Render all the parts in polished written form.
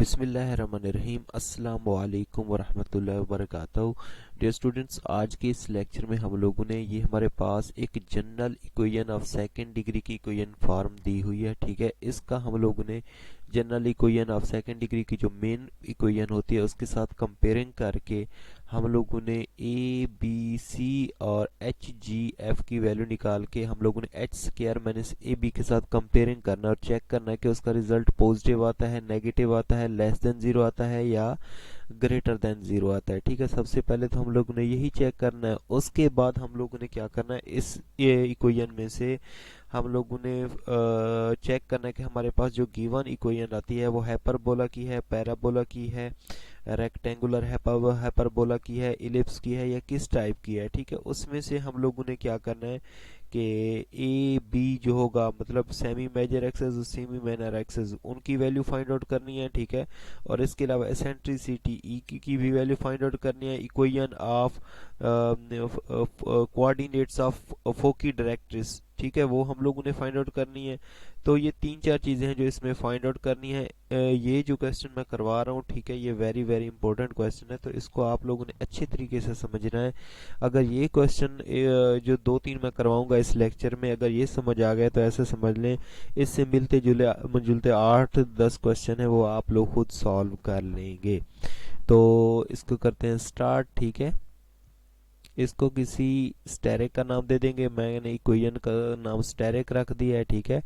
बिस्मिल्लाहिर्रहमानिर्रहीम अस्सलाम वालेकुम वरहमतुल्लाहि वबरकातुहू। डियर स्टूडेंट्स, आज के इस लेक्चर में हम लोगों ने ये हमारे पास एक general equation of second degree की इक्वेशन फॉर्म दी हुई है। ठीक है, इसका हम लोगों ने general equation of second degree की जो मेन इक्वेशन होती है उसके साथ कंपेयरिंग करके हम लोगों ने ए बी सी और एच जी एफ की वैल्यू निकाल के हम लोगों ने H square minus A B के साथ कंपेयरिंग करना और चेक करना है कि उसका रिजल्ट पॉजिटिव आता है, नेगेटिव आता है, लेस देन जीरो आता है या ग्रेटर देन जीरो आता है। ठीक है, सबसे पहले तो हम लोगों ने यही चेक करना है। उसके बाद हम लोगों ने क्या करना है, इस ये इक्वेशन में से हम लोगों ने चेक करना है कि हमारे पास जो गिवन इक्वेशन आती है वो हाइपरबोला की है, पैराबोला की है, रेक्टेंगुलर हाइपरबोला की है, इलिप्स की है या किस टाइप की है। ठीक है, उसमें से हम लोगों ने क्या करना है कि ए बी जो होगा मतलब सेमी मेजर एक्सेस और सेमी माइनर एक्सेस उनकी वैल्यू फाइंड आउट करनी है। ठीक है, और इसके अलावा एसेंट्रिसिटी ई की भी वैल्यू फाइंड आउट करनी है। Equation of coordinates of foci directrix, ठीक है, वो हम लोगों ने फाइंड आउट करनी है। तो ये तीन चार चीज़ें हैं जो इसमें फाइंड आउट करनी है। ये जो क्वेश्चन मैं करवा रहा हूँ, ठीक है, ये वेरी वेरी इंपॉर्टेंट क्वेश्चन है, तो इसको आप लोगों ने अच्छे तरीके से समझना है। अगर ये क्वेश्चन जो दो तीन मैं करवाऊंगा इस लेक्चर में, अगर ये समझ आ गए तो ऐसे समझ लें इससे मिलते जुलते 8-10 क्वेश्चन है वो आप लोग खुद सॉल्व कर लेंगे। तो इसको करते हैं स्टार्ट। ठीक है, इसको किसी स्टेरिक का नाम दे देंगे। मैंने इक्वेशन का नाम स्टेरिक रख दिया है। ठीक है,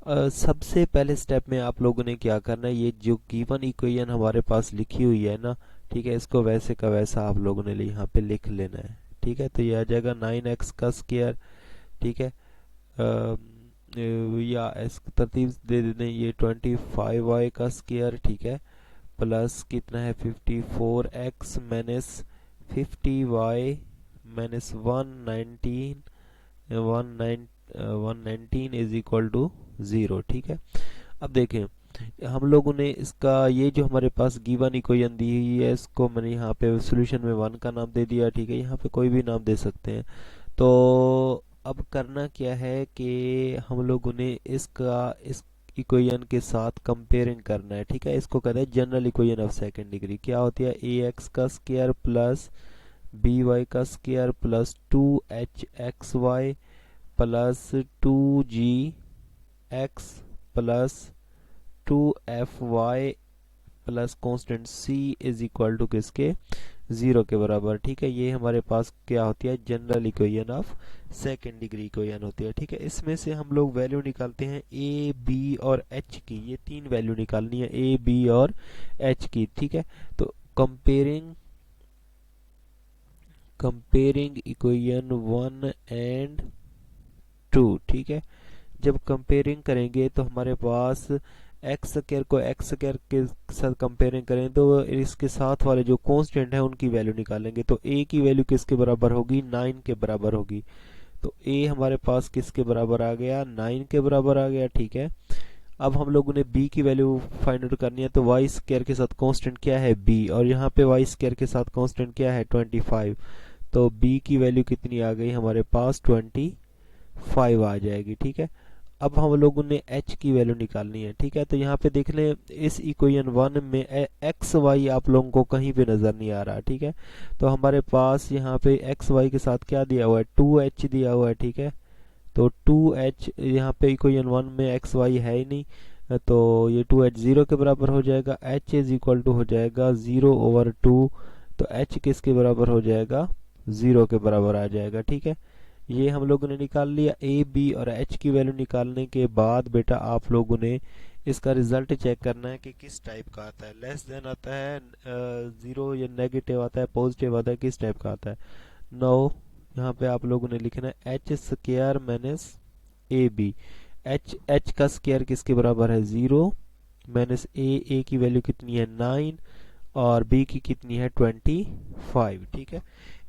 सबसे पहले स्टेप में आप लोगों ने क्या करना है, ये जो गिवन इक्वेशन हमारे पास लिखी हुई है ना, ठीक है, इसको वैसे का वैसा आप लोगों ने यहाँ पे लिख लेना है। ठीक है, तो ये आ जाएगा 9x का स्क्वायर। ठीक है, या इस तरतीब दे देते हैं ये 25y का स्क्वायर। ठीक है, प्लस कितना है 54x minus 50y minus 119 is equal to zero. ठीक है, अब देखें हम लोगों ने इसका ये जो हमारे पास गिवन इक्वेशन दी हुई है इसको मैंने यहाँ पे सॉल्यूशन में वन का नाम दे दिया। ठीक है, यहाँ पे कोई भी नाम दे सकते हैं। तो अब करना क्या है कि हम लोगों ने इसका इस इक्वेशन के साथ कंपेयरिंग करना है। ठीक है, इसको कहते हैं general equation of second degree. क्या होती है, ए एक्स का स्क्वायर प्लस बी वाई का square plus 2hxy plus 2gx plus 2fy plus constant c is equal to किसके, जीरो के बराबर। ठीक है, ये हमारे पास क्या होती है, general equation of second degree equation होती है। ठीक है, इसमें से हम लोग वैल्यू निकालते हैं ए बी और एच की। ये तीन वैल्यू निकालनी है, ए बी और एच की। ठीक है, तो कंपेयरिंग इक्वेशन 1 एंड 2। ठीक है, जब कंपेयरिंग करेंगे तो हमारे पास एक्स स्क्वायर को एक्स स्क्वायर के साथ कंपेयरिंग करें तो इसके साथ वाले जो कांस्टेंट है उनकी वैल्यू निकालेंगे। तो ए की वैल्यू किसके बराबर होगी, 9 के बराबर होगी। तो ए हमारे पास किसके बराबर आ गया, 9 के बराबर आ गया। ठीक है, अब हम लोगों ने b की वैल्यू फाइंड आउट करनी है। तो वाई स्क्वायर के साथ कांस्टेंट क्या है, b, और यहाँ पे वाई स्क्वायर के साथ कांस्टेंट क्या है, 25। तो b की वैल्यू कितनी आ गई हमारे पास, 25 आ जाएगी। ठीक है, अब हम लोगों ने h की वैल्यू निकालनी है। ठीक है, तो यहाँ पे देख लें इस इक्वेशन 1 में एक्स वाई आप लोगों को कहीं पे नजर नहीं आ रहा। ठीक है, तो हमारे पास यहाँ पे एक्स वाई के साथ क्या दिया हुआ है, 2h दिया हुआ है। ठीक है, तो 2h यहाँ पे इक्वेशन 1 में एक्स वाई है ही नहीं, तो ये 2h जीरो के बराबर हो जाएगा। h इज इक्वल टू हो जाएगा 0/2। तो h किसके बराबर हो जाएगा, जीरो के बराबर आ जाएगा। ठीक है, ये हम लोगों ने निकाल लिया। ए बी और एच की वैल्यू निकालने के बाद बेटा आप लोगों ने इसका रिजल्ट चेक करना है कि किस टाइप का आता है, लेस देन आता है, जीरो या नेगेटिव आता है, पॉजिटिव आता है, किस टाइप का आता है। नो, यहाँ पे आप लोगों ने लिखना है H square minus A B. H का स्क्वायर किसके बराबर है, 0 माइनस ए की वैल्यू कितनी है, 9, और b की कितनी है, 25। ठीक है,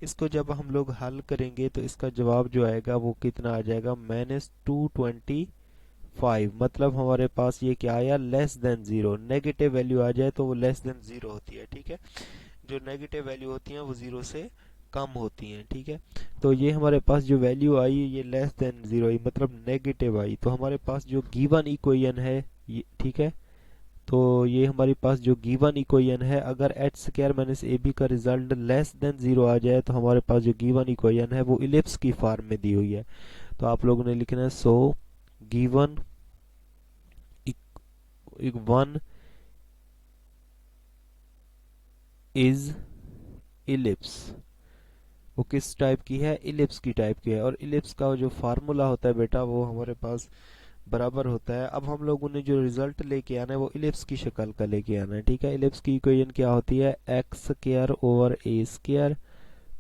इसको जब हम लोग हल करेंगे तो इसका जवाब जो आएगा वो कितना आ जाएगा, -225। मतलब हमारे पास ये क्या आया, less than zero. Negative value आ जाए तो वो लेस देन जीरो होती है। ठीक है, जो नेगेटिव वैल्यू होती है वो जीरो से कम होती हैं। ठीक है, तो ये हमारे पास जो वैल्यू आई ये लेस देन जीरो आई, मतलब नेगेटिव आई। तो हमारे पास जो गिवन इक्वेशन है ये, ठीक है, तो ये हमारे पास जो गिवन इक्वेशन है, अगर H square minus A B का रिजल्ट लेस देन 0 आ जाए तो हमारे पास जो गिवन इक्वेशन है वो इलिप्स की फॉर्म में दी हुई है। तो आप लोगों ने लिखना है so given one is ellipse. वो किस टाइप की है? इलिप्स की टाइप की है। और इलिप्स का जो फार्मूला होता है बेटा वो हमारे पास बराबर होता है। अब हम लोगों ने जो रिजल्ट लेके आना है वो इलिप्स की शक्ल का लेके आना है, ठीक है। इलिप्स की इक्वेशन क्या होती है? X square over A square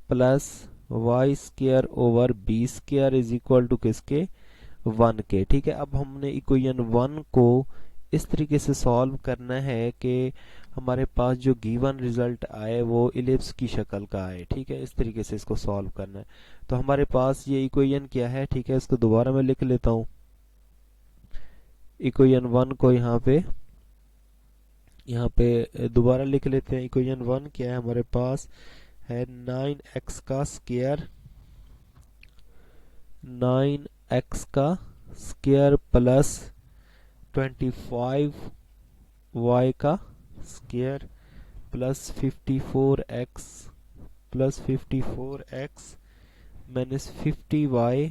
plus Y square over B square is equal to किसके? 1 के, ठीक है। अब हमने इक्वेशन 1 को इस तरीके से सॉल्व करना है कि हमारे पास जो गिवन रिजल्ट आए वो इलिप्स की शक्ल का आए, ठीक है। इस तरीके से इसको सॉल्व करना है। तो हमारे पास ये इक्वेशन क्या है, ठीक है। इसको दोबारा मैं लिख लेता हूँ। इक्वेशन 1 को यहाँ पे दोबारा लिख लेते हैं। इक्वेशन 1 क्या है हमारे पास? है 9x का स्क्वायर, 9x का स्क्वायर प्लस 25y का square plus 54x minus 50y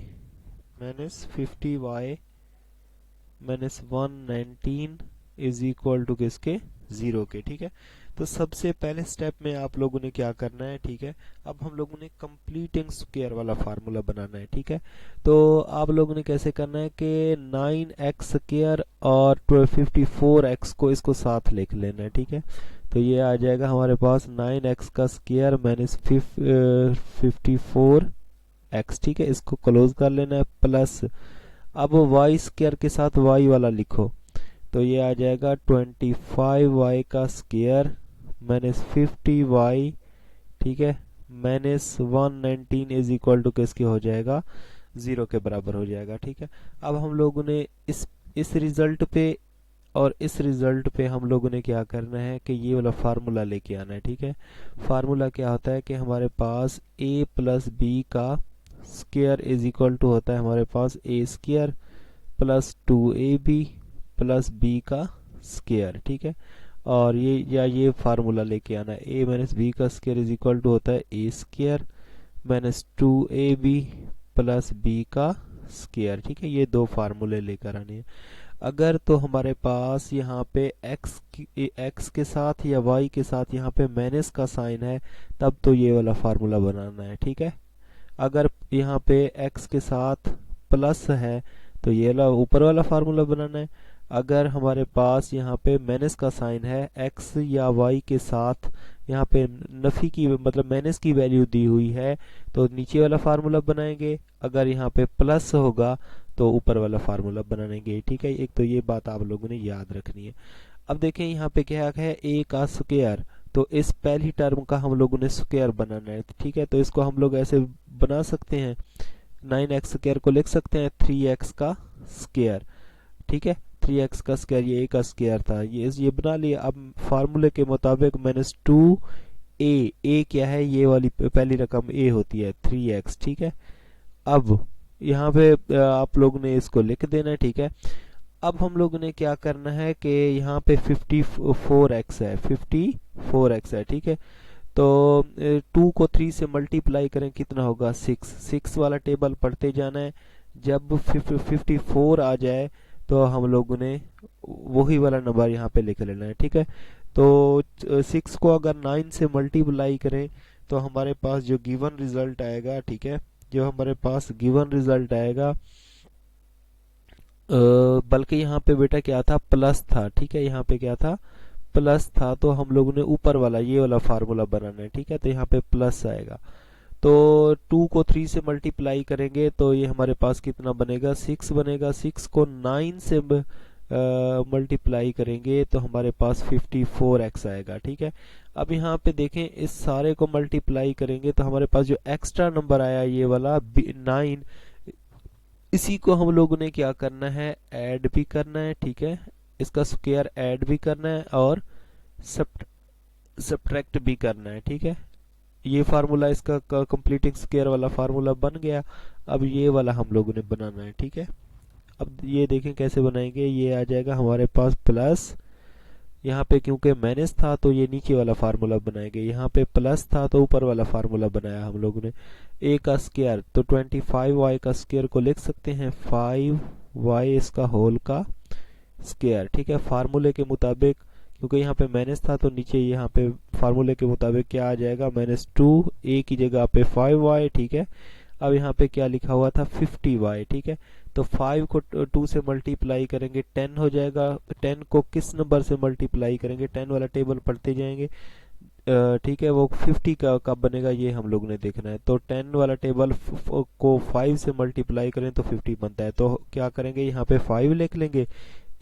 minus 119 is equal to किसके? 0 के, ठीक है। तो सबसे पहले स्टेप में आप लोगों ने क्या करना है, ठीक है। अब हम लोगों ने कंप्लीटिंग स्क्वायर वाला फार्मूला बनाना है, ठीक है। तो आप लोगों ने कैसे करना है कि 9x स्क्वायर और 54x को इसको साथ लिख लेना है, ठीक है। तो ये आ जाएगा हमारे पास 9x का स्क्वायर माइनस 54x, ठीक है। इसको क्लोज कर लेना है प्लस अब y स्क्वायर के साथ y वाला लिखो तो ये आ जाएगा 25y का स्क्वायर माइनस 50y, ठीक है, माइनस 119 इज इक्वल टू किसके हो जाएगा? 0 के बराबर हो जाएगा, ठीक है। अब हम लोगों ने इस रिजल्ट पे और इस रिजल्ट पे हम लोगों ने क्या करना है कि ये वाला फार्मूला लेके आना है, ठीक है। फार्मूला क्या होता है कि हमारे पास a प्लस बी का स्क्वायर इज इक्वल टू होता है हमारे पास a square plus 2ab plus B का स्क्वायर, ठीक है। और ये फार्मूला लेके आना है a माइनस बी का स्क्वायर इज इक्वल टू होता है a square minus 2ab plus B का स्क्वायर, ठीक है। ये दो फार्मूले लेकर आने हैं। अगर तो हमारे पास यहाँ पे x के साथ या y के साथ यहाँ पे माइनस का साइन है तब तो ये वाला फार्मूला बनाना है, ठीक है। अगर यहाँ पे x के साथ प्लस है तो ये वाला ऊपर वाला फार्मूला बनाना है। अगर हमारे पास यहाँ पे माइनस का साइन है x या y के साथ यहाँ पे नफी की मतलब माइनस की वैल्यू दी हुई है तो नीचे वाला फार्मूला बनाएंगे। अगर यहाँ पे प्लस होगा तो ऊपर वाला फार्मूला बनाएंगे, ठीक है। एक तो ये बात आप लोगों ने याद रखनी है। अब देखें यहाँ पे क्या है a का स्क्वायर, तो इस पहली टर्म का हम लोगों ने स्क्वायर बनाना है, ठीक है। तो इसको हम लोग ऐसे बना सकते हैं 9x स्क्वायर को लिख सकते हैं 3x का स्क्वायर, ठीक है। 3x का स्क्वायर ये a का स्क्वायर था, ये बना लिया। अब फार्मूले के मुताबिक माइनस 2a क्या है? ये वाली पहली रकम a होती है 3x, ठीक है। अब यहाँ पे आप लोग ने इसको लिख देना है, ठीक है। अब हम लोग ने क्या करना है कि यहाँ पे 54x है, 54x है, ठीक है। तो 2 को 3 से मल्टीप्लाई करें कितना होगा? 6 वाला टेबल पढ़ते जाना है। जब 54 आ जाए तो हम लोगों ने वही वाला नंबर यहाँ पे लिख लेना है, ठीक है। तो 6 को अगर 9 से मल्टीप्लाई करें तो हमारे पास जो गिवन रिजल्ट आएगा, ठीक है, जो हमारे पास गिवन रिजल्ट आएगा बल्कि यहाँ पे बेटा क्या था? प्लस था, ठीक है। यहाँ पे क्या था? प्लस था। तो हम लोगों ने ऊपर वाला ये वाला फार्मूला बनाना है, ठीक है। तो यहाँ पे प्लस आएगा। तो 2 को 3 से मल्टीप्लाई करेंगे तो ये हमारे पास कितना बनेगा? 6 बनेगा। 6 को 9 से मल्टीप्लाई करेंगे तो हमारे पास 54x आएगा, ठीक है। अब यहाँ पे देखें इस सारे को मल्टीप्लाई करेंगे तो हमारे पास जो एक्स्ट्रा नंबर आया ये वाला 9, इसी को हम लोगों ने क्या करना है? ऐड भी करना है, ठीक है। इसका स्क्वायर ऐड भी करना है और सब्ट्रैक्ट भी करना है, ठीक है। ये फार्मूला इसका कंप्लीटिंग स्क्वायर वाला फार्मूला बन गया। अब ये वाला हम लोगों ने बनाना है, ठीक है। अब ये देखें कैसे बनाएंगे। ये आ जाएगा हमारे पास प्लस यहाँ पे क्योंकि माइनस था तो ये नीचे वाला फार्मूला बनाएंगे, यहाँ पे प्लस था तो ऊपर वाला फार्मूला बनाया हम लोगों ने। ए का स्क्वायर तो 25y का स्क्वायर को लिख सकते हैं 5y इसका होल का स्क्वायर, ठीक है। फार्मूले के मुताबिक क्योंकि यहाँ पे माइनस था तो नीचे यहाँ पे फार्मूले के मुताबिक क्या आ जाएगा, -2 a की जगह पे 5y, ठीक है। अब यहाँ पे क्या लिखा हुआ था 50y, ठीक है। तो 5 को 2 से मल्टीप्लाई करेंगे 10 हो जाएगा। 10 को किस नंबर से मल्टीप्लाई करेंगे, 10 वाला टेबल पढ़ते जाएंगे, ठीक है। वो 50 का कब बनेगा ये हम लोग ने देखना है। तो 10 वाला टेबल को 5 से मल्टीप्लाई करें तो 50 बनता है। तो क्या करेंगे, यहाँ पे 5 लिख लेंगे,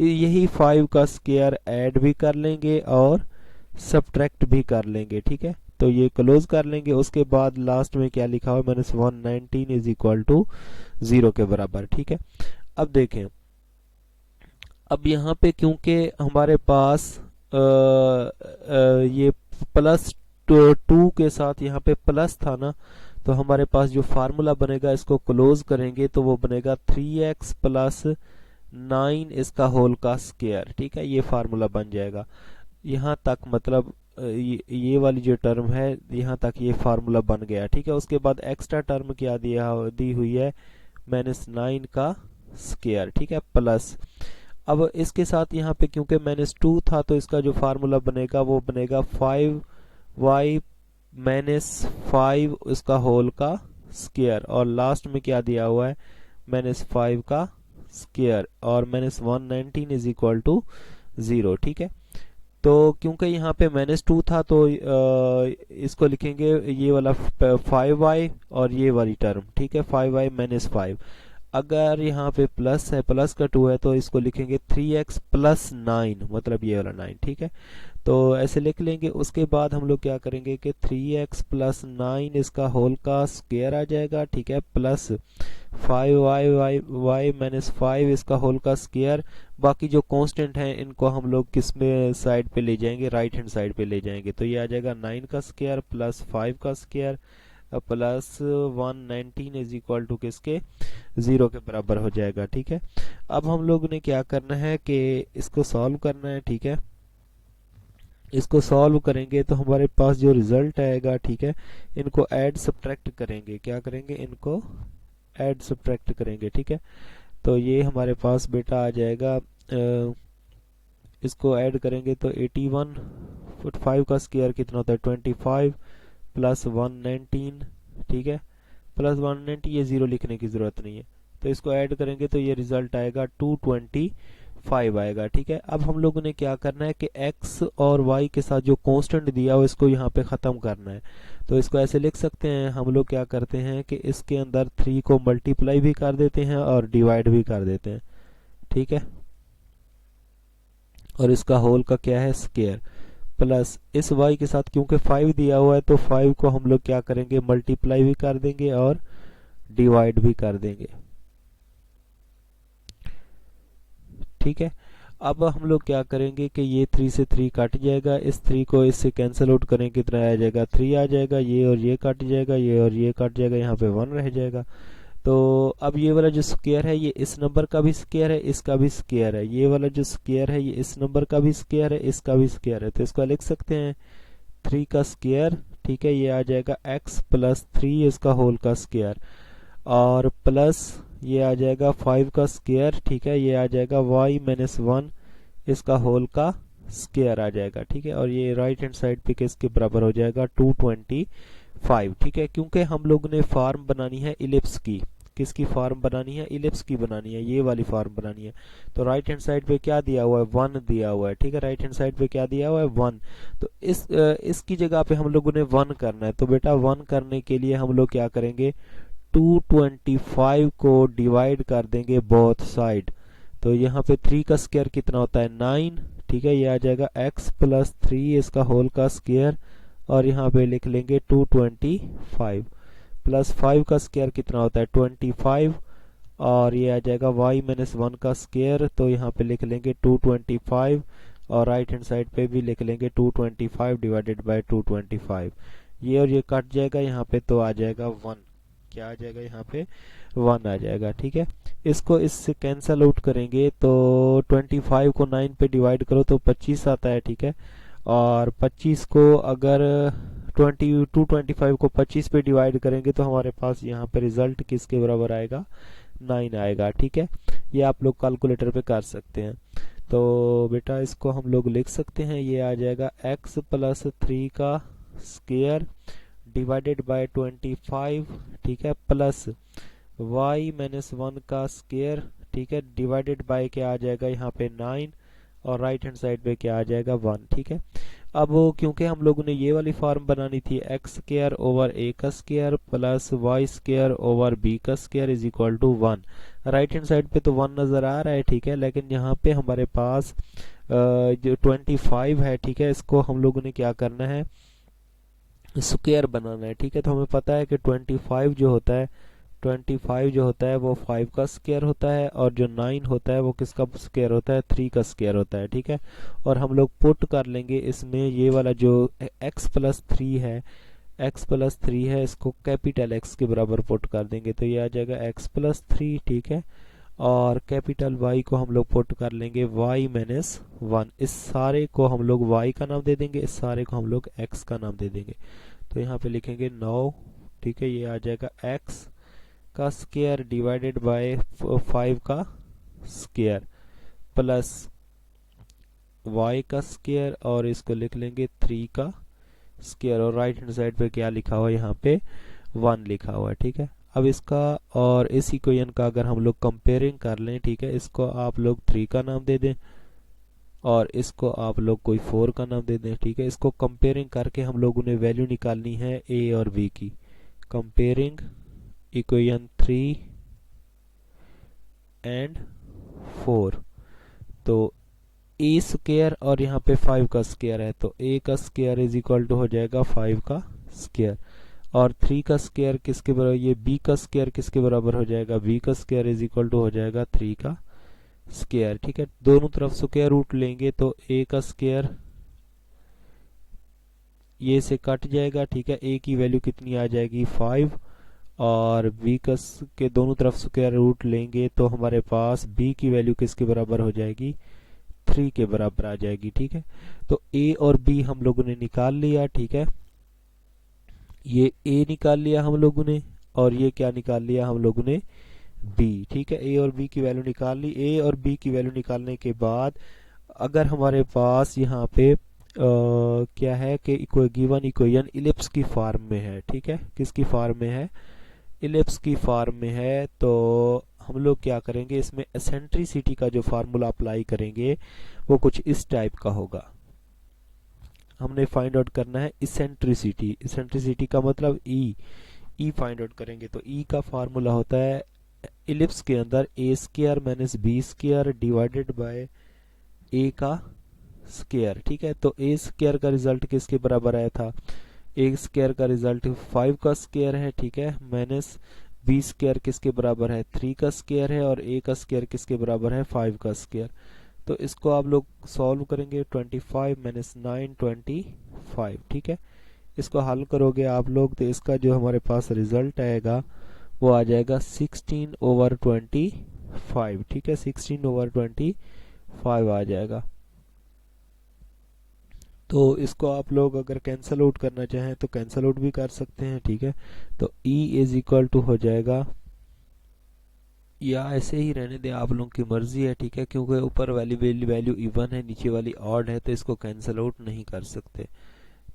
यही 5 का स्क्वायर ऐड भी कर लेंगे और सब्ट्रैक्ट भी कर लेंगे, ठीक है। तो ये क्लोज कर लेंगे। उसके बाद लास्ट में क्या लिखा हुआ है, -119 इज इक्वल टू 0 के बराबर, ठीक है। अब देखें, अब यहाँ पे क्योंकि हमारे पास ये +2 के साथ यहाँ पे प्लस था ना, तो हमारे पास जो फार्मूला बनेगा इसको क्लोज करेंगे तो वो बनेगा 3x प्लस 9 इसका होल का स्क्वायर, ठीक है। ये फार्मूला बन जाएगा यहाँ तक, मतलब ये वाली जो टर्म है यहाँ तक ये फार्मूला बन गया, ठीक है। उसके बाद एक्स्ट्रा टर्म क्या दी हुई है, -9 का स्क्वायर, ठीक है, प्लस। अब इसके साथ यहाँ पे क्योंकि -2 था तो इसका जो फार्मूला बनेगा वो बनेगा 5y -5 इसका होल का स्क्वायर, और लास्ट में क्या दिया हुआ है, -5 का स्क्वायर, और -119 इज इक्वल टू 0, ठीक है। तो क्योंकि यहाँ पे -2 था तो इसको लिखेंगे ये वाला 5y और ये वाली टर्म, ठीक है, 5y -5। अगर यहाँ पे प्लस है, प्लस का 2 है तो इसको लिखेंगे 3x प्लस 9, मतलब ये वाला 9, ठीक है। तो ऐसे लिख लेंगे। उसके बाद हम लोग क्या करेंगे कि 3x प्लस 9 इसका होल का स्क्वायर आ जाएगा, ठीक है, प्लस 5y -5 इसका होल का स्क्वायर। बाकी जो कांस्टेंट हैं इनको हम लोग किस में साइड पे ले जाएंगे, राइट हैंड साइड पे ले जाएंगे। तो ये आ जाएगा 9 का स्क्वायर प्लस 5 का square plus 119 is equal to किसके, 0 के बराबर हो जाएगा, ठीक है। अब हम लोग ने क्या करना है कि इसको सॉल्व करना है, ठीक है। इसको सॉल्व करेंगे तो हमारे पास जो रिजल्ट आएगा, ठीक है, इनको ऐड सब्ट्रैक्ट करेंगे। क्या करेंगे, इनको ऐड सब्ट्रैक्ट करेंगे, ठीक है। तो ये हमारे पास बेटा आ जाएगा, इसको ऐड करेंगे तो 81 5 का स्क्वायर कितना होता है 25 प्लस 119, ठीक है, प्लस 190, ये 0 लिखने की जरूरत नहीं है। तो इसको ऐड करेंगे तो ये रिजल्ट आएगा 225 आएगा, ठीक है। अब हम लोगों ने क्या करना है कि x और y के साथ जो कांस्टेंट दिया हो इसको यहाँ पे ख़त्म करना है। तो इसको ऐसे लिख सकते हैं, हम लोग क्या करते हैं कि इसके अंदर 3 को मल्टीप्लाई भी कर देते हैं और डिवाइड भी कर देते हैं, ठीक है। और इसका होल का क्या है, स्क्वायर, प्लस इस y के साथ क्योंकि 5 दिया हुआ है तो 5 को हम लोग क्या करेंगे, मल्टीप्लाई भी कर देंगे और डिवाइड भी कर देंगे, ठीक है। अब हम लोग क्या करेंगे कि ये 3 से 3 कट जाएगा, इस 3 को इससे कैंसिल आउट करें, कितना आ जाएगा, 3 आ जाएगा, ये और ये कट जाएगा, ये और ये कट जाएगा, यहाँ पे 1 रह जाएगा। तो अब ये वाला जो स्क्वायर है ये इस नंबर का भी स्क्वायर है, इसका भी स्क्वायर है। ये वाला जो स्क्वायर है ये इस नंबर का भी स्क्वायर है, इसका भी स्क्वायर है। तो इसको लिख सकते हैं 3 का स्क्वायर, ठीक है, ये आ जाएगा x प्लस 3 इसका होल का स्क्वायर, और प्लस ये आ जाएगा 5 का स्क्वायर, ठीक है, ये आ जाएगा y -1 इसका होल का स्क्वायर आ जाएगा, ठीक है। और ये राइट हैंड साइड पे किसके बराबर हो जाएगा, 225, ठीक है। क्योंकि हम लोग ने फॉर्म बनानी है इलिप्स की, किसकी फॉर्म बनानी है, इलिप्स की बनानी है, ये वाली फॉर्म बनानी है। तो राइट हैंड साइड पे क्या दिया हुआ है, 1 दिया हुआ है, ठीक है, राइट हैंड साइड पे क्या दिया हुआ है, 1। तो इसकी जगह पे हम लोगों ने 1 करना है। तो बेटा 1 करने के लिए हम लोग क्या करेंगे, 225 को डिवाइड कर देंगे बोथ साइड। तो यहाँ पे 3 का स्क्वायर कितना होता है, 9, ठीक है, ये आ जाएगा x प्लस 3 इसका होल का स्क्वायर, और यहाँ पे लिख लेंगे 225 प्लस 5 का स्क्वायर कितना होता है 25, और ये आ जाएगा y -1 का स्क्वायर। तो यहाँ पे लिख लेंगे 225, और राइट हैंड साइड पे भी लिख लेंगे 225 डिवाइडेड बाय 225। ये और ये कट जाएगा यहाँ पे, तो आ जाएगा 1, क्या आ जाएगा यहाँ पे 1 आ जाएगा। ठीक है, इसको इससे कैंसल आउट करेंगे तो 25 को 9 पे डिवाइड करो तो 25 आता है। ठीक है, और 25 को अगर 25 को 25 पे डिवाइड करेंगे तो हमारे पास यहाँ पे रिजल्ट किसके बराबर आएगा, 9 आएगा। ठीक है, ये आप लोग कैलकुलेटर पे कर सकते हैं। तो बेटा इसको हम लोग लिख सकते हैं, ये आ जाएगा x प्लस 3 का स्क्वायर डिवाइडेड बाय 25। ठीक है, प्लस y माइनस 1 का स्क्वायर। ठीक है, डिवाइडेड बाय क्या आ जाएगा यहाँ पे 9, और राइट हैंड साइड पे क्या आ जाएगा 1। ठीक है, अब क्योंकि हम लोगों ने ये वाली फॉर्म बनानी थी एक्स स्क्वायर ओवर ए का square plus Y square over B का square is equal to 1। Right hand side पे तो 1 नज़र आ रहा है। ठीक है, लेकिन यहाँ पे हमारे पास जो 25 है, ठीक है, इसको हम लोगों ने क्या करना है, स्क्वायर बनाना है। ठीक है, तो हमें पता है कि 25 जो होता है, 25 जो होता है वो 5 का स्क्वायर होता है, और जो 9 होता है वो किसका स्क्वायर होता है, 3 का स्क्वायर होता है। ठीक है, और हम लोग पुट कर लेंगे इसमें ये वाला जो x प्लस 3 है, x प्लस 3 है, इसको कैपिटल x के बराबर पुट कर देंगे तो ये आ जाएगा x प्लस 3। ठीक है, और कैपिटल y को हम लोग पुट कर लेंगे y माइनस 1। इस सारे को हम लोग y का नाम दे देंगे, इस सारे को हम लोग x का नाम दे देंगे। तो यहाँ पे लिखेंगे 9। ठीक है, ये आ जाएगा x का स्क्वायर डिवाइडेड बाय 5 का स्क्वायर प्लस y का स्क्वायर, और इसको लिख लेंगे 3 का स्क्वायर, और राइट हैंड साइड पे क्या लिखा हुआ है, यहाँ पे 1 लिखा हुआ है। ठीक है, अब इसका और इस इक्वेशन का अगर हम लोग कंपेयरिंग कर लें, ठीक है, इसको आप लोग 3 का नाम दे दें और इसको आप लोग कोई 4 का नाम दे दें। ठीक है, इसको कंपेयरिंग करके हम लोगों ने वैल्यू निकालनी है a और b की। कंपेयरिंग इक्वेशन 3 एंड 4, तो ए स्क्वायर और यहाँ पे 5 का स्क्वायर है, तो a का स्क्वायर इज इक्वल टू हो जाएगा 5 का स्क्वायर, और 3 का स्क्वायर किसके बराबर, ये b का स्क्वायर किसके बराबर हो जाएगा, b का स्क्वायर इज इक्वल टू हो जाएगा 3 का स्क्वायर। ठीक है, दोनों तरफ स्क्वायर रूट लेंगे तो a का स्क्वायर ये से कट जाएगा। ठीक है, a की वैल्यू कितनी आ जाएगी 5, और b के दोनों तरफ स्क्वायर रूट लेंगे तो हमारे पास b की वैल्यू किसके बराबर हो जाएगी, 3 के बराबर आ जाएगी। ठीक है, तो a और b हम लोगों ने निकाल लिया। ठीक है, ये a निकाल लिया हम लोगों ने, और ये क्या निकाल लिया हम लोगों ने, b। ठीक है, a और b की वैल्यू निकाल ली। a और b की वैल्यू निकालने के बाद अगर हमारे पास यहाँ पे क्या है कि गिवन इक्वेशन इलिप्स की फॉर्म में है। ठीक है, किसकी फॉर्म में है, इलिप्स की फॉर्म में है, तो हम लोग क्या करेंगे, इसमें एसेंट्रिसिटी का जो फार्मूला अप्लाई करेंगे वो कुछ इस टाइप का होगा। हमने फाइंड आउट करना है इसेंट्रिसिटी। इसेंट्रिसिटी का मतलब ई फाइंड आउट करेंगे, तो ई का फार्मूला होता है इलिप्स के अंदर A square minus B square divided by A का स्क्वायर। ठीक है, तो ए स्क्वायर का रिजल्ट किसके बराबर आया था, ए स्क्वायर का रिजल्ट 5 का स्क्वायर है। ठीक है, माइनस बी स्क्वायर किसके बराबर है, 3 का स्क्वायर है, और ए का स्क्वायर किसके बराबर है, 5 का स्क्वायर। तो इसको आप लोग सॉल्व करेंगे, 25 माइनस 9 25। ठीक है, इसको हल करोगे आप लोग तो इसका जो हमारे पास रिजल्ट आएगा वो आ जाएगा 16 ओवर 25। ठीक है, 16 ओवर 25 आ जाएगा। तो इसको आप लोग अगर कैंसल आउट करना चाहें तो कैंसल आउट भी कर सकते हैं। ठीक है, तो E इज इक्वल टू हो जाएगा, या ऐसे ही रहने दें, आप लोगों की मर्जी है। ठीक है, क्योंकि ऊपर वाली वैल्यू इवन है, नीचे वाली ऑड है, तो इसको कैंसल आउट नहीं कर सकते।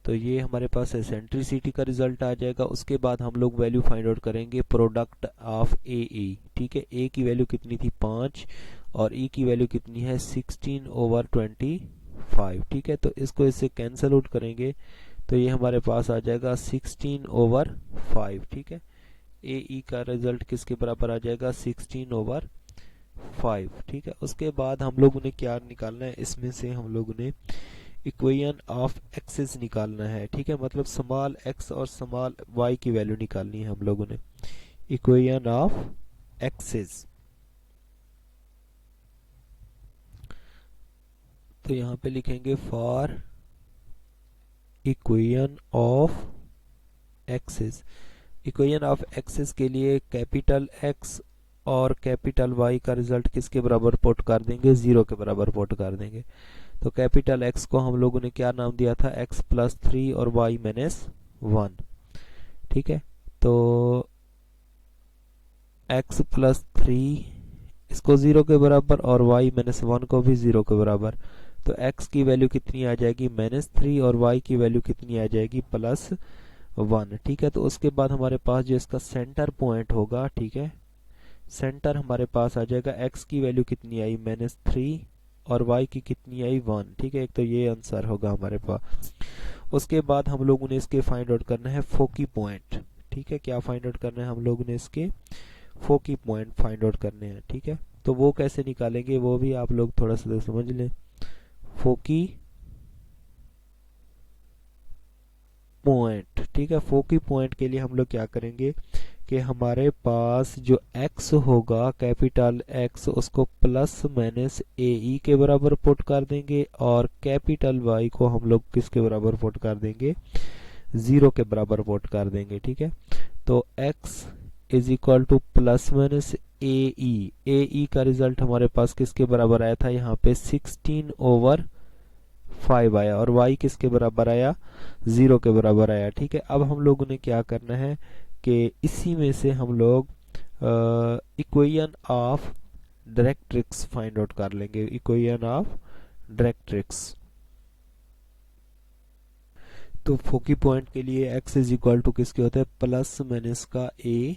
तो ये हमारे पास एसेंट्रिसिटी का रिजल्ट आ जाएगा। उसके बाद हम लोग वैल्यू फाइंड आउट करेंगे प्रोडक्ट ऑफ ए। ठीक है, ए की वैल्यू कितनी थी 5, और ई की वैल्यू कितनी है 16 ओवर 25। ठीक है, तो इसको इससे कैंसल आउट करेंगे तो ये हमारे पास आ जाएगा 16 ओवर 5। ठीक है, ए ई का रिजल्ट किसके बराबर आ जाएगा 16 ओवर 5। ठीक है, उसके बाद हम लोगों ने क्या निकालना है, इसमें से हम लोगों ने इक्वेशन ऑफ एक्सेस निकालना है। ठीक है, मतलब स्मॉल एक्स और स्मॉल वाई की वैल्यू निकालनी है हम लोगों ने, इक्वेशन ऑफ एक्सेस। तो यहाँ पे लिखेंगे for equation of axes, equation of axis के लिए कैपिटल एक्स और कैपिटल वाई का रिजल्ट किसके बराबर पुट कर देंगे, 0 के बराबर पुट कर देंगे। तो कैपिटल एक्स को हम लोगों ने क्या नाम दिया था, एक्स प्लस 3 और वाई माइनस 1। ठीक है, तो एक्स प्लस 3 इसको 0 के बराबर और वाई माइनस 1 को भी 0 के बराबर। तो x की वैल्यू कितनी आ जाएगी, -3, और y की वैल्यू कितनी आ जाएगी, +1। ठीक है, तो उसके बाद हमारे पास जो इसका सेंटर पॉइंट होगा, ठीक है, सेंटर हमारे पास आ जाएगा, x की वैल्यू कितनी आई, -3, और y की कितनी आई, 1। ठीक है, एक तो ये आंसर होगा हमारे पास। उसके बाद हम लोगों ने इसके फाइंड आउट करना है फोकी पॉइंट। ठीक है, क्या फाइंड आउट करना है, हम लोगों ने इसके फोकी पॉइंट फाइंड आउट करने हैं। ठीक है, तो वो कैसे निकालेंगे वो भी आप लोग थोड़ा सा समझ लें। फोकी पॉइंट, ठीक है, फोकी पॉइंट के लिए हम लोग क्या करेंगे कि हमारे पास जो x होगा, कैपिटल x, उसको प्लस माइनस ए के बराबर पुट कर देंगे, और कैपिटल y को हम लोग किसके बराबर पुट कर देंगे, 0 के बराबर पुट कर देंगे। ठीक है, तो x is equal to plus minus A का रिजल्ट हमारे पास किसके बराबर आया था, यहाँ पे 16/5 आया, और y किसके बराबर आया, 0 के बराबर आया। ठीक है, अब हम लोगों ने क्या करना है कि इसी में से हम लोग equation of directrix find out कर लेंगे, इक्वेशन ऑफ डायरेक्ट्रिक्स। तो फोकी पॉइंट के लिए x इज इक्वल टू किसके होता है, प्लस माइनस का e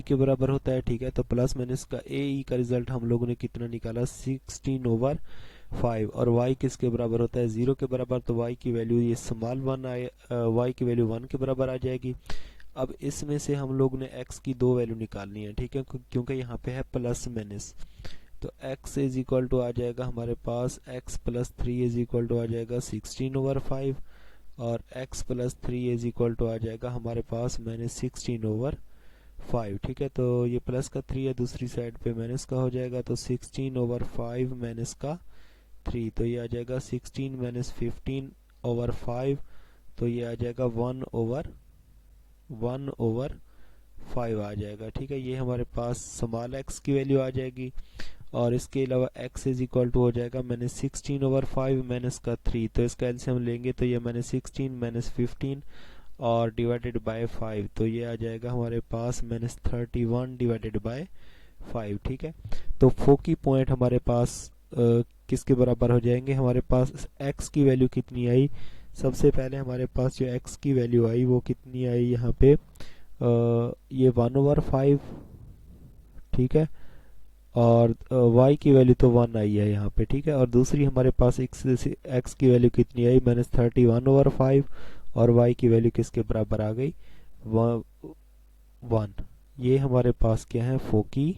के बराबर होता है। ठीक है, तो प्लस माइनस का e का रिजल्ट हम लोगों ने कितना निकाला, 16/5, और y किसके बराबर होता है, 0 के बराबर। तो y की वैल्यू ये स्मॉल 1 आए, y की वैल्यू 1 के बराबर आ जाएगी। अब इसमें से हम लोग ने x की दो वैल्यू निकालनी है। ठीक है, क्योंकि यहाँ पे है प्लस माइनस, तो x इज इक्वल टू आ जाएगा हमारे पास, x plus 3 is equal to आ जाएगा 16/5, और x plus 3 is equal to आ जाएगा हमारे पास -16/5। ठीक है, तो ये प्लस का 3 है, दूसरी साइड पे माइनस का हो जाएगा, तो 16/5 माइनस का 3, तो ये आ जाएगा 16 माइनस 15/5, तो ये आ जाएगा 1/5 आ जाएगा। ठीक है, ये हमारे पास स्मॉल x की वैल्यू आ जाएगी, और इसके अलावा x इज इक्वल टू हो जाएगा -16/5 माइनस का 3, तो इसका एलसीएम लेंगे तो ये -16 माइनस 15 और डिवाइडेड बाय 5, तो ये आ जाएगा हमारे पास -31 डिवाइडेड बाय 5। ठीक है, तो फोकी पॉइंट हमारे पास किसके बराबर हो जाएंगे, हमारे पास x की वैल्यू कितनी आई, सबसे पहले हमारे पास जो x की वैल्यू आई वो कितनी आई, यहाँ पे ये 1/5। ठीक है, और y की वैल्यू तो 1 आई है यहाँ पे। ठीक है, और दूसरी हमारे पास x की वैल्यू कितनी आई, -31/5, और y की वैल्यू किसके बराबर आ गई, 1। ये हमारे पास क्या है, फोकी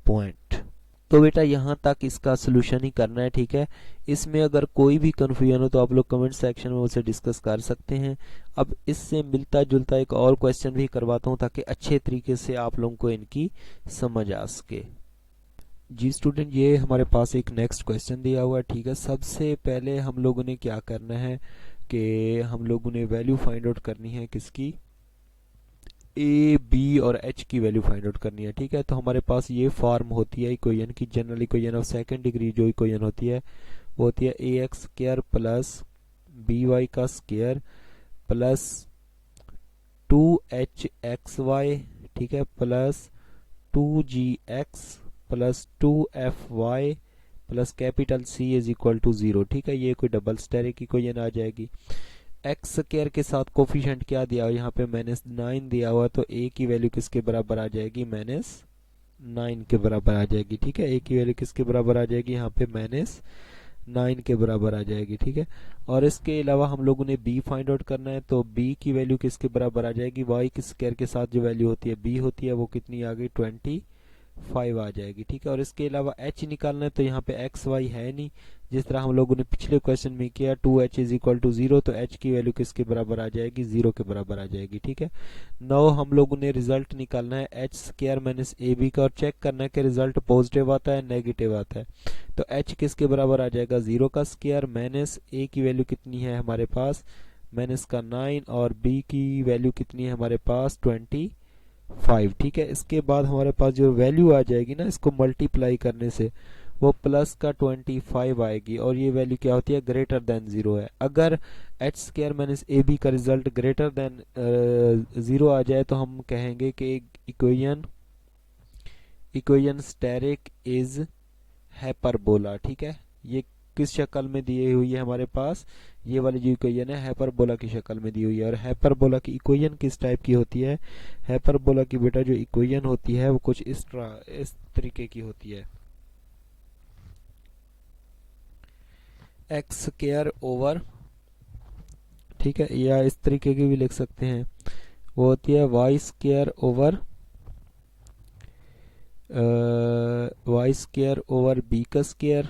पॉइंट। तो बेटा यहाँ तक इसका सोल्यूशन ही करना है। ठीक है, इसमें अगर कोई भी कंफ्यूजन हो तो आप लोग कमेंट सेक्शन में उसे डिस्कस कर सकते हैं। अब इससे मिलता जुलता एक और क्वेश्चन भी करवाता हूँ ताकि अच्छे तरीके से आप लोगों को इनकी समझ आ सके। जी स्टूडेंट, ये हमारे पास एक नेक्स्ट क्वेश्चन दिया हुआ है। ठीक है, सबसे पहले हम लोगों ने क्या करना है कि हम लोगों ने वैल्यू फाइंड आउट करनी है किसकी, ए बी और एच की वैल्यू फाइंड आउट करनी है। ठीक है, तो हमारे पास ये फॉर्म होती है इक्वेशन की, general equation of second degree जो इक्वेशन होती है वो होती है ax² प्लस by का स्क्वायर प्लस 2hxy, ठीक है, plus 2gx plus 2fy plus capital C is equal to 0। ठीक है, ये कोई डबल स्टेरिक इक्वेशन आ जाएगी। एक्स स्क्वायर के साथ कोफिशिएंट क्या दिया हुआ, यहाँ पे -9 दिया हुआ, तो a की वैल्यू किसके बराबर आ जाएगी, -9 के बराबर आ जाएगी। ठीक है, a की वैल्यू किसके बराबर आ जाएगी, यहाँ पे -9 के बराबर आ जाएगी। ठीक है, और इसके अलावा हम लोगों ने b फाइंड आउट करना है, तो b की वैल्यू किसके बराबर आ जाएगी, y के स्क्वायर के साथ जो वैल्यू होती है b होती है वो कितनी आ गई, 25 आ जाएगी। ठीक है, और इसके अलावा h निकालना है, तो यहाँ पे x y है नहीं, जिस तरह हम लोगों ने पिछले क्वेश्चन में किया 2h इज इक्वल टू 0, तो h की वैल्यू किसके बराबर आ जाएगी, 0 के बराबर आ जाएगी। ठीक है, नाउ हम लोगों ने रिजल्ट निकालना है h स्क्वायर माइनस ab का, और चेक करना है कि रिजल्ट पॉजिटिव आता है नेगेटिव आता है। तो h किसके बराबर आ जाएगा, 0 का स्क्वायर माइनस a की वैल्यू कितनी है हमारे पास, माइनस का 9 और b की वैल्यू कितनी है हमारे पास 25। ठीक है, इसके बाद हमारे पास जो वैल्यू आ जाएगी ना इसको मल्टीप्लाई करने से वो प्लस का 25 आएगी और ये वैल्यू क्या होती है ग्रेटर देन 0 है। अगर H square minus A B का रिजल्ट ग्रेटर देन 0 आ जाए तो हम कहेंगे कि इक्वेशन स्टेरिक इज हाइपरबोला। ठीक है, ये किस शक्ल में दी हुई है हमारे पास, ये वाली जो इक्वेशन है हाइपरबोला की शक्ल में दी हुई है। और हाइपरबोला की इक्वेशन किस टाइप की होती है, हाइपरबोला की बेटा जो इक्वेशन होती है वो कुछ इस तरीके की होती है, एक्स स्क्वायर ओवर, ठीक है, या इस तरीके की भी लिख सकते हैं, वो होती है वाई स्क्वायर ओवर बी का square,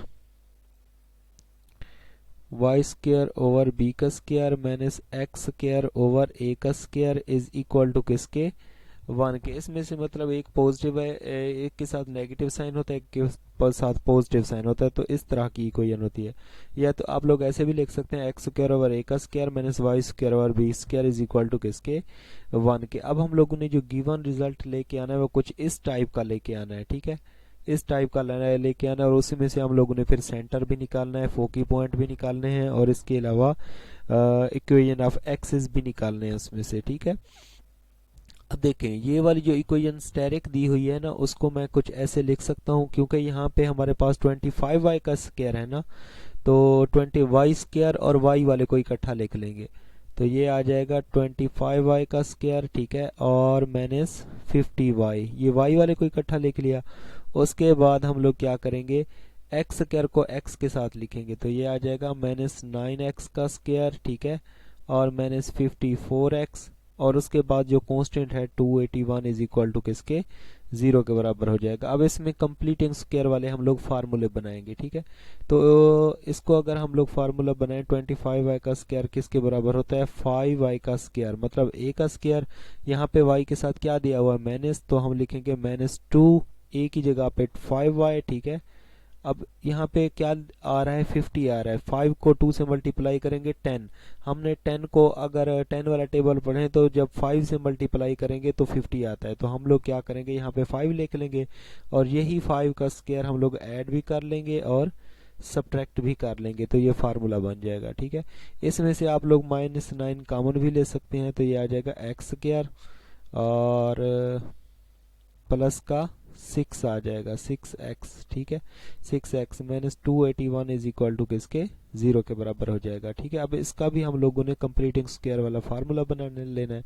Y square over B का square minus X square over A का स्क्वायर इज इक्वल टू किसके 1 के। इसमें से मतलब एक पॉजिटिव है, एक के साथ नेगेटिव साइन होता है, एक के साथ पॉजिटिव साइन होता है, तो इस तरह की इक्वेशन होती है। या तो आप लोग ऐसे भी लिख सकते हैं एक्स स्क्वायर ओवर ए का square minus Y square over B square is equal to किसके 1 के। अब हम लोगों ने जो गिवन रिजल्ट लेके आना है वो कुछ इस टाइप का लेके आना है। ठीक है, इस टाइप का लेके आना है और उसी में से हम लोगों ने फिर सेंटर भी निकालना है, फोकी पॉइंट भी निकालने हैं और इसके अलावा इक्वेशन ऑफ एक्सिस भी निकालने हैं उसमें से। ठीक है, अब देखें ये वाली जो इक्वेशन स्टेरिक दी हुई है ना उसको मैं कुछ ऐसे लिख सकता हूँ, क्योंकि यहाँ पे हमारे पास 25y का स्क्वायर है ना, तो 20y स्क्वायर और y वाले को इकट्ठा लिख लेंगे तो ये आ जाएगा 25y का स्क्वायर। ठीक है, और माइनस 50y, ये y वाले को इकट्ठा लिख लिया। उसके बाद हम लोग क्या करेंगे, एक्स स्क्वायर को x के साथ लिखेंगे तो ये आ जाएगा माइनस 9x का स्क्वायर। ठीक है, और माइनस 54x, और उसके बाद जो कांस्टेंट है 281 इज इक्वल टू किसके 0 के बराबर हो जाएगा। अब इसमें कंप्लीटिंग स्क्वायर वाले हम लोग फार्मूले बनाएंगे। ठीक है, तो इसको अगर हम लोग फार्मूला बनाएं 25y का स्क्वायर किसके बराबर होता है 5y का स्क्वायर, मतलब a का स्क्वायर, यहाँ पे y के साथ क्या दिया हुआ है माइनस, तो हम लिखेंगे माइनस 2, a की जगह पे 5y। ठीक है, अब यहाँ पे क्या आ रहा है 50 आ रहा है, 5 को 2 से मल्टीप्लाई करेंगे 10, हमने 10 को अगर 10 वाला टेबल पढ़े तो जब 5 से मल्टीप्लाई करेंगे तो 50 आता है, तो हम लोग क्या करेंगे यहाँ पे 5 लिख लेंगे और यही 5 का स्क्वायर हम लोग ऐड भी कर लेंगे और सब्ट्रैक्ट भी कर लेंगे तो ये फार्मूला बन जाएगा। ठीक है, इसमें से आप लोग माइनस 9 कॉमन भी ले सकते हैं तो ये आ जाएगा एक्स स्क्वायर और प्लस का 6 आ जाएगा 6x। ठीक है, 6x minus 281 is equal to किसके 0 के बराबर हो जाएगा। ठीक है, अब इसका भी हम लोगों ने कंप्लीटिंग स्क्वायर वाला फार्मूला बनाने लेना है।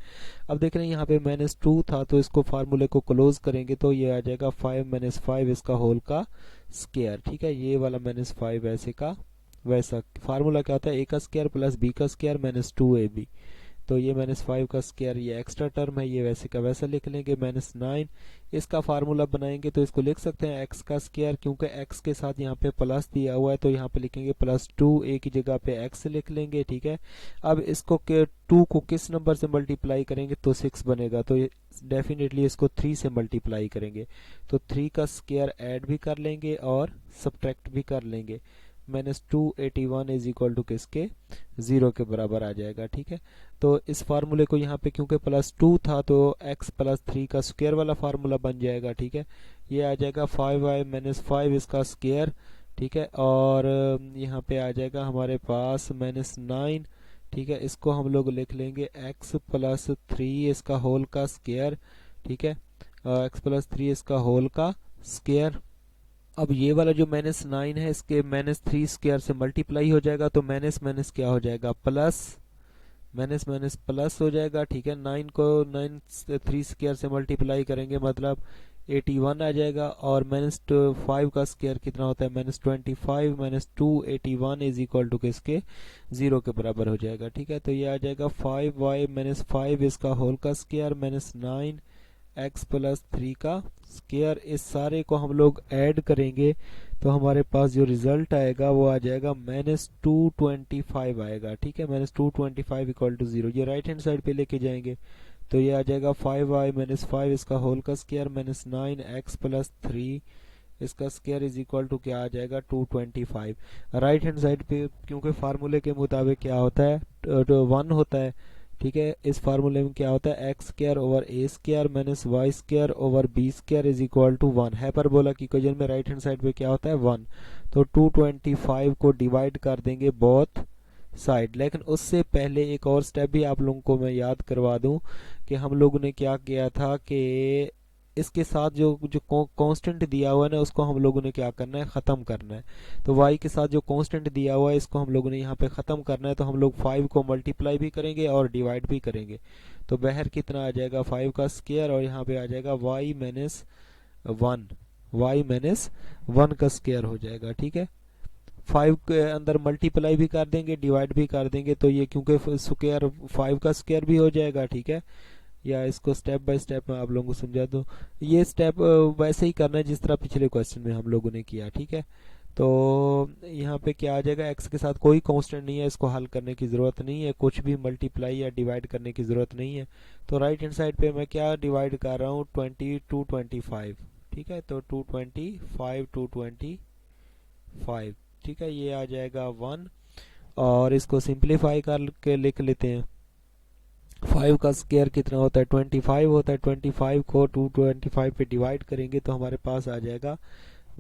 अब देख रहे हैं यहाँ पे माइनस 2 था तो इसको फार्मूले को क्लोज करेंगे तो ये आ जाएगा 5 माइनस 5 इसका होल का स्क्वायर। ठीक है, ये वाला माइनस 5 ऐसे का वैसा फार्मूला क्या होता है, ए का स्क्वायर प्लस बी का स्क्वायर माइनस 2ab, तो ये माइनस 5 का स्क्वायर ये एक्स्ट्रा टर्म है, ये वैसे का वैसा लिख लेंगे। माइनस 9 इसका फार्मूला बनाएंगे तो इसको लिख सकते हैं एक्स का स्क्वायर, क्योंकि एक्स के साथ यहाँ पे प्लस दिया हुआ है तो यहाँ पे लिखेंगे प्लस 2, ए की जगह पे एक्स लिख लेंगे। ठीक है, अब इसको 2 को किस नंबर से मल्टीप्लाई करेंगे तो 6 बनेगा, तो डेफिनेटली इसको 3 से मल्टीप्लाई करेंगे तो 3 का स्क्वायर ऐड भी कर लेंगे और सब्ट्रैक्ट भी कर लेंगे। माइनस 281 इज इक्वल टू किसके 0 के बराबर आ जाएगा। ठीक है, तो इस फार्मूले को यहाँ पे क्योंकि प्लस 2 था तो x प्लस 3 का स्क्वायर वाला फार्मूला बन जाएगा। ठीक है, ये आ जाएगा 5y माइनस 5 इसका स्क्वायर। ठीक है, और यहाँ पे आ जाएगा हमारे पास माइनस 9। ठीक है, इसको हम लोग लिख लेंगे x प्लस 3 इसका होल का स्क्वायर। ठीक है, x प्लस 3 इसका होल का स्क्वायर। अब ये वाला जो माइनस 9 है इसके माइनस 3 स्क्वायर से मल्टीप्लाई हो जाएगा तो माइनस माइनस क्या हो जाएगा प्लस, माइनस माइनस प्लस हो जाएगा। ठीक है, 9 को 9 3 स्क्वायर से मल्टीप्लाई करेंगे मतलब 81 आ जाएगा और माइनस 5 का स्क्वायर कितना होता है minus 25 minus 281 is equal to किसके 0 के बराबर हो जाएगा। ठीक है, तो ये आ जाएगा 5y माइनस 5 इसका होल का स्क्वायर माइनस 9 x प्लस 3 का स्क्वायर। इस सारे को हम लोग ऐड करेंगे तो हमारे पास जो रिजल्ट आएगा वो आ जाएगा माइनस 225 आएगा। ठीक है, माइनस 225 इक्वल टू 0, ये राइट हैंड साइड पे लेके जाएंगे तो ये आ जाएगा 5y माइनस 5 इसका होल का स्क्वायर माइनस 9 x प्लस 3 इसका स्क्वायर इज इक्वल टू क्या आ जाएगा 225। राइट हैंड साइड पे क्योंकि फार्मूले के मुताबिक क्या होता है 1 होता है, ठीक है। इस फार्मूले में क्या होता है X square over A square minus Y square over B square is equal to 1। Hyperbola की इक्वेशन में राइट हैंड साइड पे क्या होता है 1। तो 225 को डिवाइड कर देंगे बोथ साइड। लेकिन उससे पहले एक और स्टेप भी आप लोगों को मैं याद करवा दूं कि हम लोगों ने क्या किया था कि इसके साथ जो जो कांस्टेंट दिया हुआ है ना उसको हम लोगों ने क्या करना है ख़त्म करना है। तो y के साथ जो कांस्टेंट दिया हुआ है इसको हम लोगों ने यहाँ पे ख़त्म करना है। तो हम लोग 5 को मल्टीप्लाई भी करेंगे और डिवाइड भी करेंगे। तो बाहर कितना आ जाएगा 5 का स्क्वायर और यहाँ पे आ जाएगा y माइनस 1, y माइनस 1 का स्क्वायर हो जाएगा, ठीक है। 5 के अंदर मल्टीप्लाई भी कर देंगे डिवाइड भी कर देंगे तो ये क्योंकि स्क्वायर 5 का स्क्वायर भी हो जाएगा, ठीक है। या इसको स्टेप बाय स्टेप मैं आप लोगों को समझा दूं। ये स्टेप वैसे ही करना है जिस तरह पिछले क्वेश्चन में हम लोगों ने किया, ठीक है। तो यहाँ पे क्या आ जाएगा एक्स के साथ कोई कांस्टेंट नहीं है, इसको हल करने की ज़रूरत नहीं है, कुछ भी मल्टीप्लाई या डिवाइड करने की ज़रूरत नहीं है। तो राइट हैंड साइड पे मैं क्या डिवाइड कर रहा हूँ 225, ठीक है। तो 225, ठीक है, ये आ जाएगा 1। और इसको सिंप्लीफाई करके लिख लेते हैं। 5 का स्क्वायर कितना होता है 25 होता है। 25 को 225 पे डिवाइड करेंगे तो हमारे पास आ जाएगा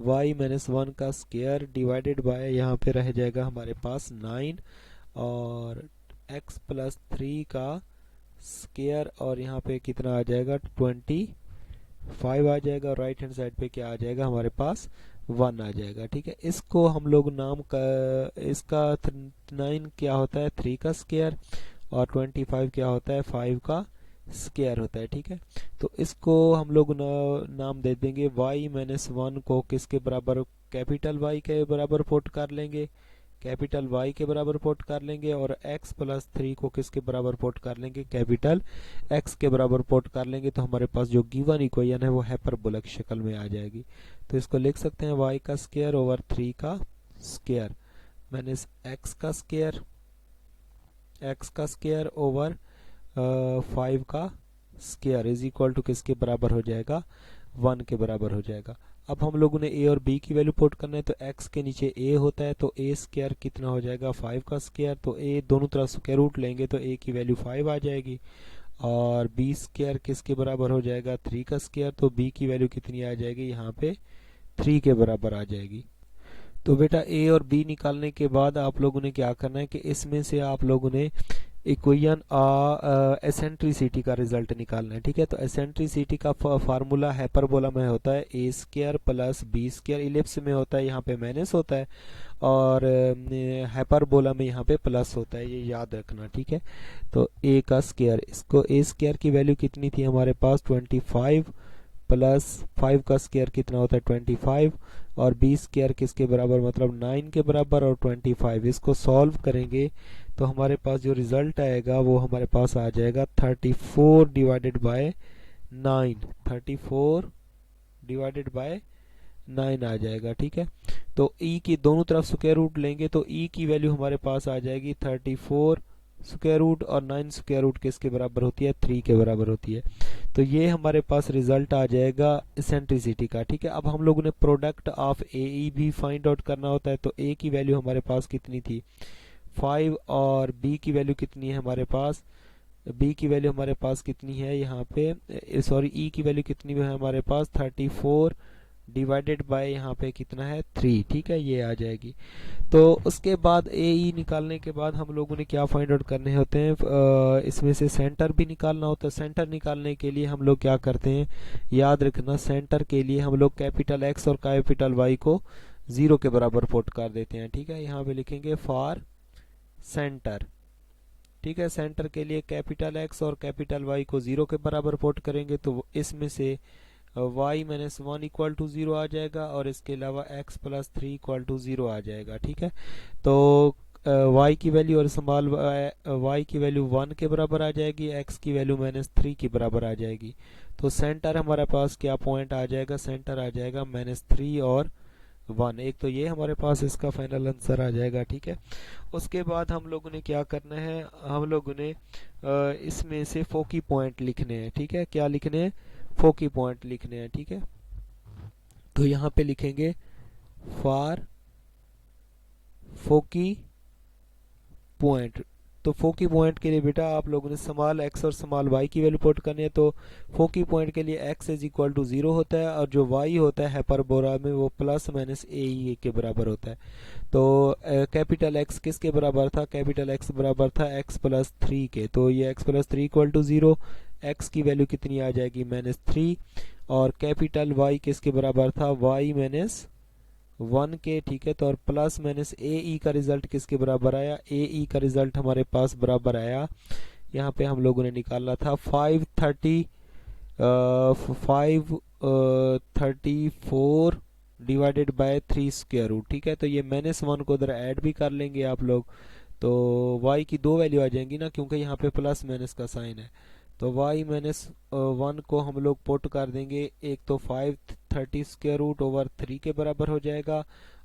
y माइनस 1 का स्क्वायर डिवाइडेड बाय यहाँ पे रह जाएगा हमारे पास 9 और x प्लस 3 का स्क्वायर और यहाँ पे कितना आ जाएगा 25 आ जाएगा। और राइट हैंड साइड पे क्या आ जाएगा हमारे पास 1 आ जाएगा, ठीक है। इसको हम लोग नाम का इसका 9 क्या होता है 3 का स्क्वायर और 25 क्या होता है 5 का स्क्वायर होता है, ठीक है। तो इसको हम लोग नाम दे देंगे y माइनस 1 को किसके बराबर कैपिटल Y के बराबर पुट कर लेंगे, कैपिटल Y के बराबर पुट कर लेंगे। और x प्लस 3 को किसके बराबर पुट कर लेंगे कैपिटल x के बराबर पुट कर लेंगे। तो हमारे पास जो गिवन इक्वेशन है वो हाइपरबोलिक शक्ल में आ जाएगी। तो इसको लिख सकते हैं y का स्क्वायर ओवर 3 का स्क्वायर माइनस x का स्क्वायर ओवर 5 का स्क्वायर इज इक्वल टू किसके बराबर हो जाएगा 1 के बराबर हो जाएगा। अब हम लोगों ने a और b की वैल्यू पुट करना है। तो x के नीचे a होता है तो a स्क्वायर कितना हो जाएगा 5 का स्क्वायर। तो a दोनों तरफ स्क्वायर रूट लेंगे तो a की वैल्यू 5 आ जाएगी। और b स्क्वायर किसके बराबर हो जाएगा 3 का स्क्वायर। तो b की वैल्यू कितनी आ जाएगी यहाँ पे 3 के बराबर आ जाएगी। तो बेटा a और b निकालने के बाद आप लोगों ने क्या करना है कि इसमें से आप लोगों ने इक्वेशन एसेंट्रिसिटी का रिजल्ट निकालना है, ठीक है। तो एसेंट्रिसिटी का फार्मूला हाइपरबोला में होता है A square plus B square, ellipse में होता है यहाँ पे माइनस होता है और हाइपरबोला में यहाँ पे प्लस होता है, ये याद रखना, ठीक है। तो ए का स्क्वायर, इसको ए स्क्वायर की वैल्यू कितनी थी हमारे पास 25 प्लस 5 का स्क्वायर कितना होता है 25 और बी स्क्वायर किसके बराबर मतलब 9 के बराबर और 25। इसको सॉल्व करेंगे तो हमारे पास जो रिजल्ट आएगा वो हमारे पास आ जाएगा 34 डिवाइडेड बाय 9, 34 डिवाइडेड बाय 9 आ जाएगा, ठीक है। तो e की दोनों तरफ स्क्वायर रूट लेंगे तो e की वैल्यू हमारे पास आ जाएगी 34 स्क्वायर रूट और 9 स्क्वायर रूट किसके बराबर होती है 3 के बराबर होती है। तो ये हमारे पास रिजल्ट आ जाएगा एसेंट्रिसिटी का, ठीक है। अब हम लोगों ने प्रोडक्ट ऑफ ए ई भी फाइंड आउट करना होता है। तो a की वैल्यू हमारे पास कितनी थी 5 और b की वैल्यू कितनी है हमारे पास, b की वैल्यू हमारे पास कितनी है यहाँ पे सॉरी e की वैल्यू कितनी है हमारे पास 34 डिवाइडेड बाय यहाँ पे कितना है 3, ठीक है, ये आ जाएगी। तो उसके बाद ए ई निकालने के बाद हम लोगों ने क्या फाइंड आउट करने होते हैं इसमें से सेंटर भी निकालना होता है। सेंटर निकालने के लिए हम लोग क्या करते हैं याद रखना, सेंटर के लिए हम लोग कैपिटल एक्स और कैपिटल वाई को 0 के बराबर पुट कर देते हैं, ठीक है। यहाँ पे लिखेंगे फॉर सेंटर, ठीक है। सेंटर के लिए कैपिटल एक्स और कैपिटल वाई को 0 के बराबर पुट करेंगे तो इसमें से y माइनस 1 इक्वल टू 0 आ जाएगा और इसके अलावा x प्लस 3 इक्वल टू 0 आ जाएगा, ठीक है। तो y की वैल्यू और स्मॉल y की वैल्यू 1 के बराबर आ जाएगी, x की वैल्यू माइनस 3 के बराबर आ जाएगी। तो सेंटर हमारे पास क्या पॉइंट आ जाएगा, सेंटर आ जाएगा -3 और 1। एक तो ये हमारे पास इसका फाइनल आंसर आ जाएगा, ठीक है। उसके बाद हम लोगों ने क्या करना है, हम लोगों ने इसमें से फोकी पॉइंट लिखने हैं, ठीक है। क्या लिखने हैं फोकी पॉइंट लिखने हैं, ठीक है। तो यहाँ पे लिखेंगे फॉर फोकी पॉइंट। तो फोकी पॉइंट के लिए बेटा आप लोगों ने स्मॉल एक्स और स्मॉल वाई की वैल्यू पुट करनी है। तो फोकी पॉइंट के लिए एक्स इज इक्वल टू 0 होता है और जो वाई होता है हाइपरबोला में वो प्लस माइनस ए ई के बराबर होता है। तो कैपिटल एक्स किसके बराबर था? कैपिटल एक्स बराबर था एक्स प्लस 3 के। तो ये X plus 3 equal to 0, X की वैल्यू कितनी आ जाएगी? -3। और कैपिटल वाई किसके बराबर था? वाई -1 के। ठीक है, तो और प्लस माइनस ए ई का रिजल्ट किसके बराबर आया? ए ई का रिजल्ट हमारे पास बराबर आया, यहाँ पे हम लोगों ने निकाला था 534 डिवाइडेड बाय 3 स्क्वायर रूट। ठीक है, तो ये -1 को उधर ऐड भी कर लेंगे आप लोग, तो y की दो वैल्यू आ जाएंगी ना, क्योंकि यहाँ पे प्लस माइनस का साइन है। तो y-1 को हम लोग पुट कर देंगे, एक तो 530 स्क्वायर रूट ओवर 3 के बराबर हो जाएगा,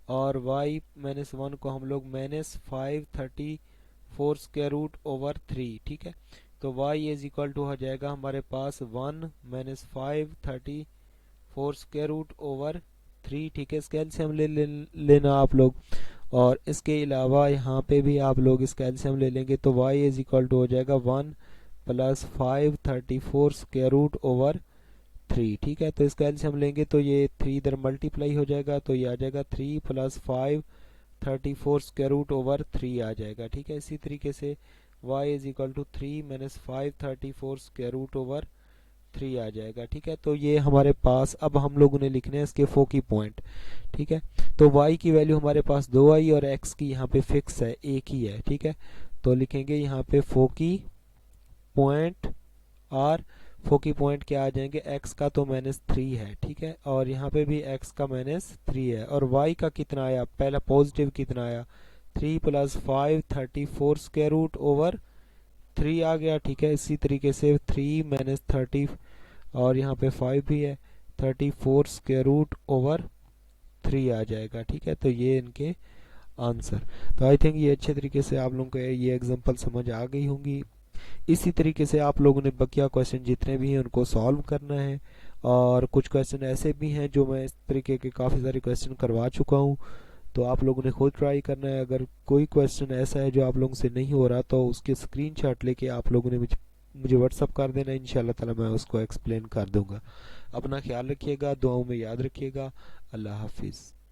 और y-1 को हम लोग -534 स्क्वायर रूट ओवर 3। ठीक है, तो y इज इक्वल टू हो जाएगा हमारे पास 1 -534 स्क्वायर रूट ओवर 3। ठीक है, इसका एलसीएम लेना आप लोग। और इसके अलावा यहाँ पे भी आप लोग इसका एलसीएम ले लेंगे, तो y इज इक्वल टू हो जाएगा 1 + 534 स्क्वायर रूट ओवर 3। ठीक है, तो इसका एलसीएम लेंगे तो ये 3 इधर मल्टीप्लाई हो जाएगा, तो ये आ जाएगा 3 + 534 स्क्वायर रूट ओवर 3 आ जाएगा। ठीक है, इसी तरीके से y is equal to 3 - 534 square root over 3 आ जाएगा। ठीक है, तो ये हमारे पास अब हम लोगों ने लिखने हैं इसके फोकी पॉइंट। ठीक है, तो y की वैल्यू हमारे पास 2 आई और x की यहाँ पे फिक्स है, एक ही है। ठीक है, तो लिखेंगे यहाँ पे फोकी पॉइंट, और फोकी पॉइंट क्या आ जाएंगे? x का तो -3 है। ठीक है, और यहाँ पे भी x का -3 है, और y का कितना आया? पहला पॉजिटिव कितना आया? 3 + 534 स्क्वायर रूट ओवर 3 आ गया। ठीक है, इसी तरीके से 3 - 30 और यहाँ पे 5 भी है, 34 स्क्वायर रूट ओवर 3 आ जाएगा। ठीक है, तो ये इनके आंसर। तो आई थिंक ये अच्छे तरीके से आप लोगों को ये एग्जांपल समझ आ गई होंगी। इसी तरीके से आप लोगों ने बकिया क्वेश्चन जितने भी हैं उनको सॉल्व करना है, और कुछ क्वेश्चन ऐसे भी हैं जो मैं इस तरीके के काफ़ी सारे क्वेश्चन करवा चुका हूँ, तो आप लोगों ने खुद ट्राई करना है। अगर कोई क्वेश्चन ऐसा है जो आप लोगों से नहीं हो रहा, तो उसके स्क्रीनशॉट लेके आप लोगों ने मुझे व्हाट्सअप कर देना, इंशाल्लाह ताला मैं उसको एक्सप्लेन कर दूंगा। अपना ख्याल रखिएगा, दुआओं में याद रखिएगा। अल्लाह हाफिज़।